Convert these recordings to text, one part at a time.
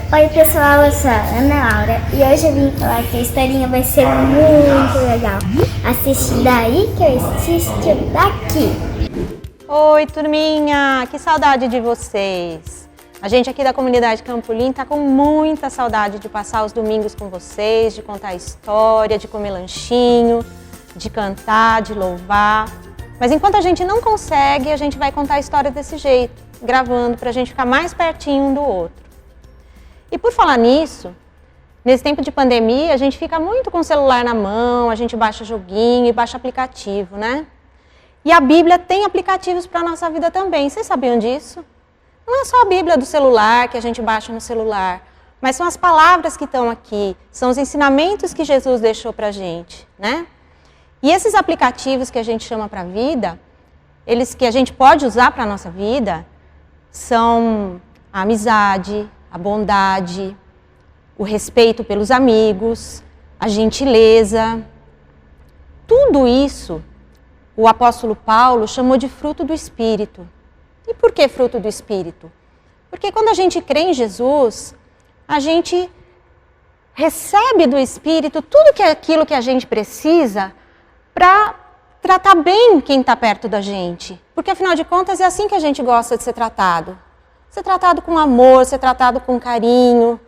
Oi pessoal, eu sou a Ana Laura e hoje eu vim falar que a historinha vai ser muito legal. Assiste daí que eu assisto daqui. Oi turminha, que saudade de vocês. A gente aqui da comunidade Campolim tá com muita saudade de passar os domingos com vocês, de contar história, de comer lanchinho, de cantar, de louvar. Mas enquanto a gente não consegue, a gente vai contar a história desse jeito, gravando pra gente ficar mais pertinho um do outro. E por falar nisso, nesse tempo de pandemia, a gente fica muito com o celular na mão, a gente baixa joguinho e baixa aplicativo, né? E a Bíblia tem aplicativos para a nossa vida também, vocês sabiam disso? Não é só a Bíblia do celular que a gente baixa no celular, mas são as palavras que estão aqui, são os ensinamentos que Jesus deixou para a gente, né? E esses aplicativos que a gente chama para a vida, eles que a gente pode usar para a nossa vida, são a amizade, a bondade, o respeito pelos amigos, a gentileza. Tudo isso o apóstolo Paulo chamou de fruto do Espírito. E por que fruto do Espírito? Porque quando a gente crê em Jesus, a gente recebe do Espírito tudo aquilo que a gente precisa para tratar bem quem está perto da gente. Porque afinal de contas é assim que a gente gosta de ser tratado. Ser tratado com amor, ser tratado com carinho,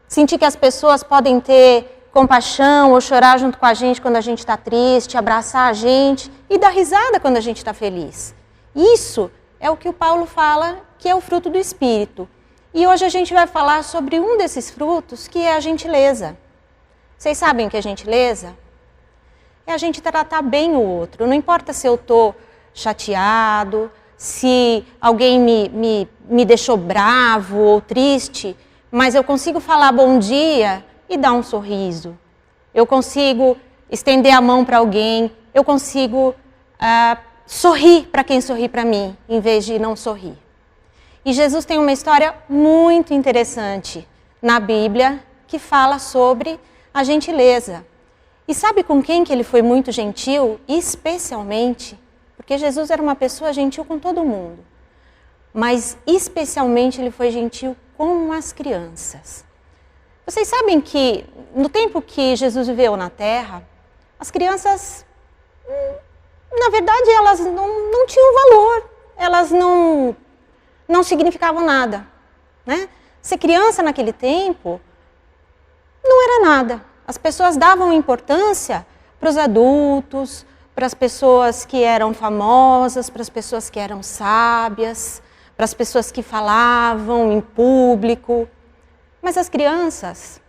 sentir que as pessoas podem ter compaixão ou chorar junto com a gente quando a gente está triste, abraçar a gente e dar risada quando a gente está feliz. Isso é o que o Paulo fala que é o fruto do Espírito. E hoje a gente vai falar sobre um desses frutos, que é a gentileza. Vocês sabem o que é gentileza? É a gente tratar bem o outro. Não importa se eu estou chateado, se alguém me deixou bravo ou triste, mas eu consigo falar bom dia e dar um sorriso. Eu consigo estender a mão para alguém, eu consigo sorrir para quem sorri para mim, em vez de não sorrir. E Jesus tem uma história muito interessante na Bíblia que fala sobre a gentileza. E sabe com quem que ele foi muito gentil? Especialmente, porque Jesus era uma pessoa gentil com todo mundo, mas especialmente ele foi gentil com as crianças. Vocês sabem que no tempo que Jesus viveu na Terra, as crianças, na verdade, elas não tinham valor, elas não significavam nada, né? Ser criança naquele tempo não era nada. As pessoas davam importância para os adultos, para as pessoas que eram famosas, para as pessoas que eram sábias, para as pessoas que falavam em público. Mas as crianças,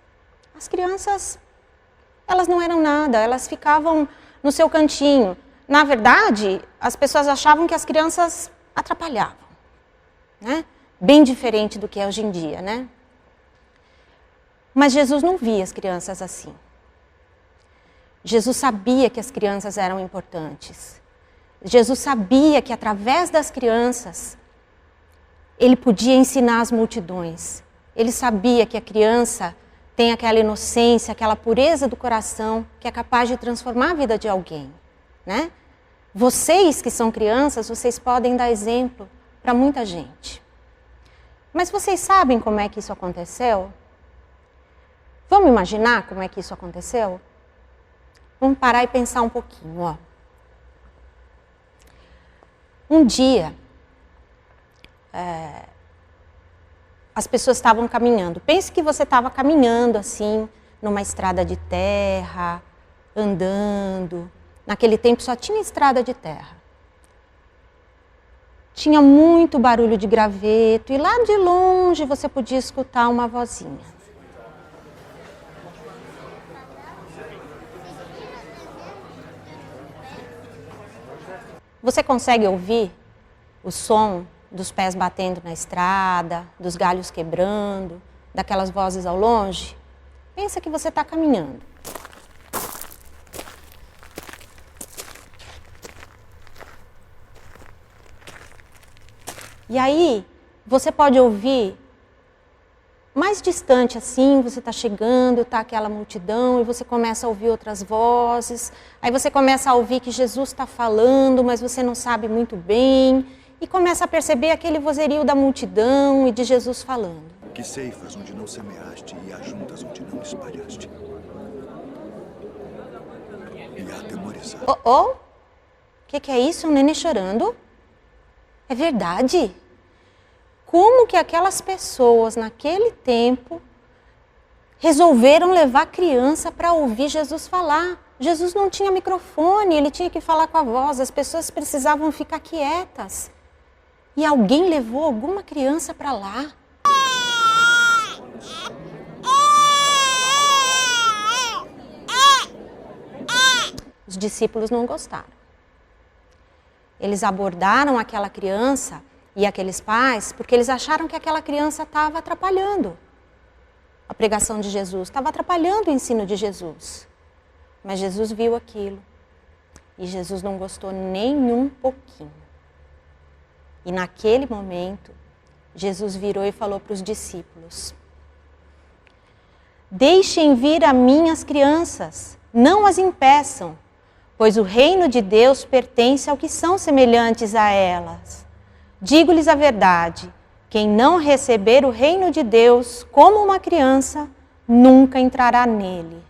elas não eram nada, elas ficavam no seu cantinho. Na verdade, as pessoas achavam que as crianças atrapalhavam, né? Bem diferente do que é hoje em dia, né? Mas Jesus não via as crianças assim. Jesus sabia que as crianças eram importantes. Jesus sabia que através das crianças, ele podia ensinar as multidões. Ele sabia que a criança tem aquela inocência, aquela pureza do coração que é capaz de transformar a vida de alguém, né? Vocês que são crianças, vocês podem dar exemplo para muita gente. Mas vocês sabem como é que isso aconteceu? Vamos imaginar como é que isso aconteceu? Vamos parar e pensar um pouquinho, ó. Um dia, as pessoas estavam caminhando. Pense que você estava caminhando assim, numa estrada de terra, andando. Naquele tempo só tinha estrada de terra. Tinha muito barulho de graveto e lá de longe você podia escutar uma vozinha. Você consegue ouvir o som dos pés batendo na estrada, dos galhos quebrando, daquelas vozes ao longe? Pensa que você está caminhando. E aí, você pode ouvir mais distante assim, você está chegando, está aquela multidão e você começa a ouvir outras vozes. Aí você começa a ouvir que Jesus está falando, mas você não sabe muito bem. E começa a perceber aquele vozerio da multidão e de Jesus falando. que ceifas onde não semeaste e ajuntas onde não espalhaste. E atemorizar. O que é isso? Um nenê chorando? É verdade? Como que aquelas pessoas naquele tempo resolveram levar criança para ouvir Jesus falar? Jesus não tinha microfone, ele tinha que falar com a voz, as pessoas precisavam ficar quietas. E alguém levou alguma criança para lá. Os discípulos não gostaram. Eles abordaram aquela criança e aqueles pais porque eles acharam que aquela criança estava atrapalhando a pregação de Jesus, estava atrapalhando o ensino de Jesus. Mas Jesus viu aquilo e Jesus não gostou nem um pouquinho. E naquele momento, Jesus virou e falou para os discípulos: deixem vir a mim as crianças, não as impeçam, pois o reino de Deus pertence ao que são semelhantes a elas. Digo-lhes a verdade, quem não receber o reino de Deus como uma criança, nunca entrará nele.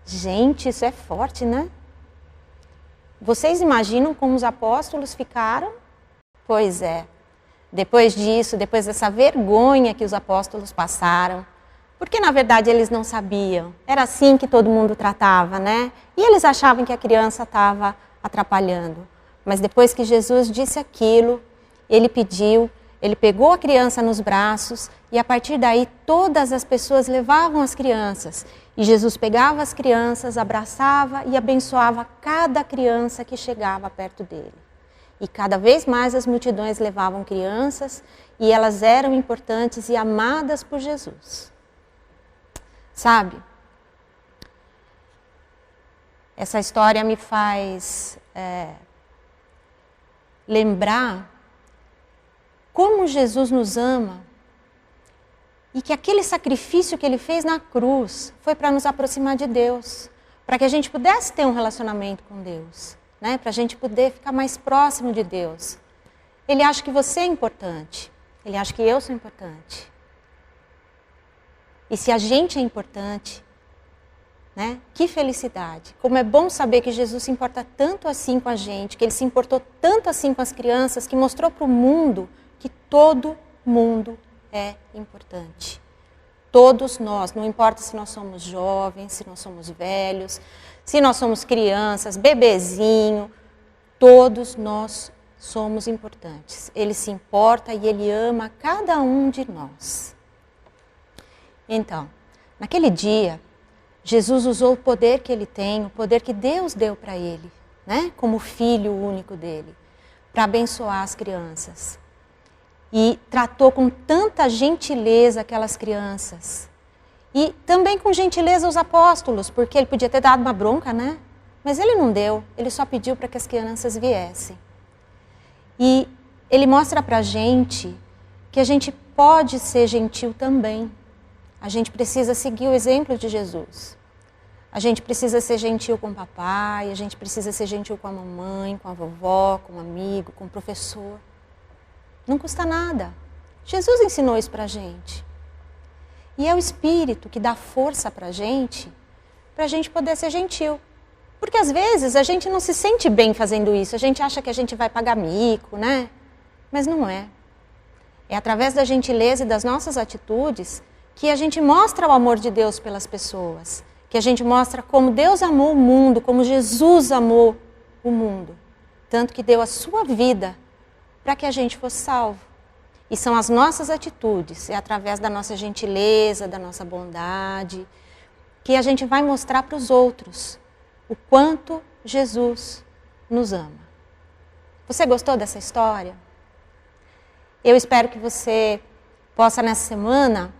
Gente, isso é forte, né? Vocês imaginam como os apóstolos ficaram? Pois é, depois disso, depois dessa vergonha que os apóstolos passaram, porque na verdade eles não sabiam, era assim que todo mundo tratava, né? E eles achavam que a criança estava atrapalhando. Mas depois que Jesus disse aquilo, ele pegou a criança nos braços e a partir daí todas as pessoas levavam as crianças. E Jesus pegava as crianças, abraçava e abençoava cada criança que chegava perto dele. E cada vez mais as multidões levavam crianças e elas eram importantes e amadas por Jesus. Sabe? Essa história me faz lembrar como Jesus nos ama e que aquele sacrifício que ele fez na cruz foi para nos aproximar de Deus, para que a gente pudesse ter um relacionamento com Deus. Né, para a gente poder ficar mais próximo de Deus. Ele acha que você é importante. Ele acha que eu sou importante. E se a gente é importante, né, que felicidade. Como é bom saber que Jesus se importa tanto assim com a gente, que ele se importou tanto assim com as crianças, que mostrou para o mundo que todo mundo é importante. Todos nós, não importa se nós somos jovens, se nós somos velhos, se nós somos crianças, bebezinho, todos nós somos importantes. Ele se importa e ele ama cada um de nós. Então, naquele dia, Jesus usou o poder que ele tem, o poder que Deus deu para ele, né, como filho único dele, para abençoar as crianças. E tratou com tanta gentileza aquelas crianças. E também com gentileza os apóstolos, porque ele podia ter dado uma bronca, né? Mas ele não deu, ele só pediu para que as crianças viessem. E ele mostra para a gente que a gente pode ser gentil também. A gente precisa seguir o exemplo de Jesus. A gente precisa ser gentil com o papai, a gente precisa ser gentil com a mamãe, com a vovó, com o amigo, com o professor. Não custa nada. Jesus ensinou isso para a gente. E é o Espírito que dá força para a gente poder ser gentil. Porque às vezes a gente não se sente bem fazendo isso, a gente acha que a gente vai pagar mico, né? Mas não é. É através da gentileza e das nossas atitudes que a gente mostra o amor de Deus pelas pessoas. Que a gente mostra como Deus amou o mundo, como Jesus amou o mundo. Tanto que deu a sua vida para que a gente fosse salvo. E são as nossas atitudes, é através da nossa gentileza, da nossa bondade, que a gente vai mostrar para os outros o quanto Jesus nos ama. Você gostou dessa história? Eu espero que você possa, nessa semana,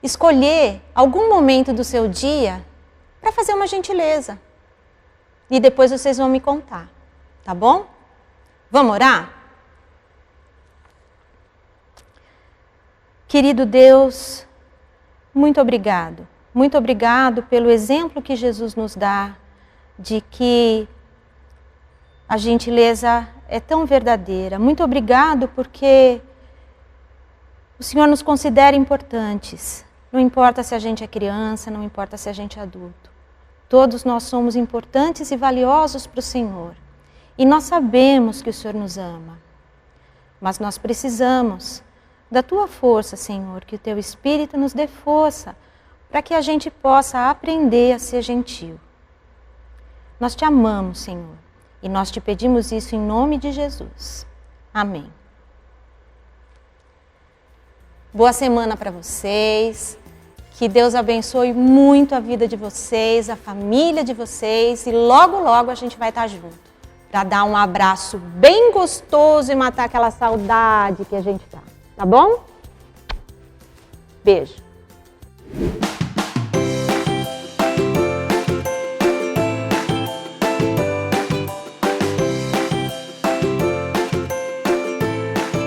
escolher algum momento do seu dia para fazer uma gentileza. E depois vocês vão me contar, tá bom? Vamos orar? Querido Deus, muito obrigado. Muito obrigado pelo exemplo que Jesus nos dá de que a gentileza é tão verdadeira. Muito obrigado porque O Senhor nos considera importantes. Não importa se a gente é criança, não importa se a gente é adulto. Todos nós somos importantes e valiosos para o Senhor. E nós sabemos que o Senhor nos ama. Mas nós precisamos da Tua força, Senhor, que o Teu Espírito nos dê força para que a gente possa aprender a ser gentil. Nós Te amamos, Senhor, e nós Te pedimos isso em nome de Jesus. Amém. Boa semana para vocês. Que Deus abençoe muito a vida de vocês, a família de vocês e logo, logo a gente vai estar junto para dar um abraço bem gostoso e matar aquela saudade que a gente tá bom? Beijo.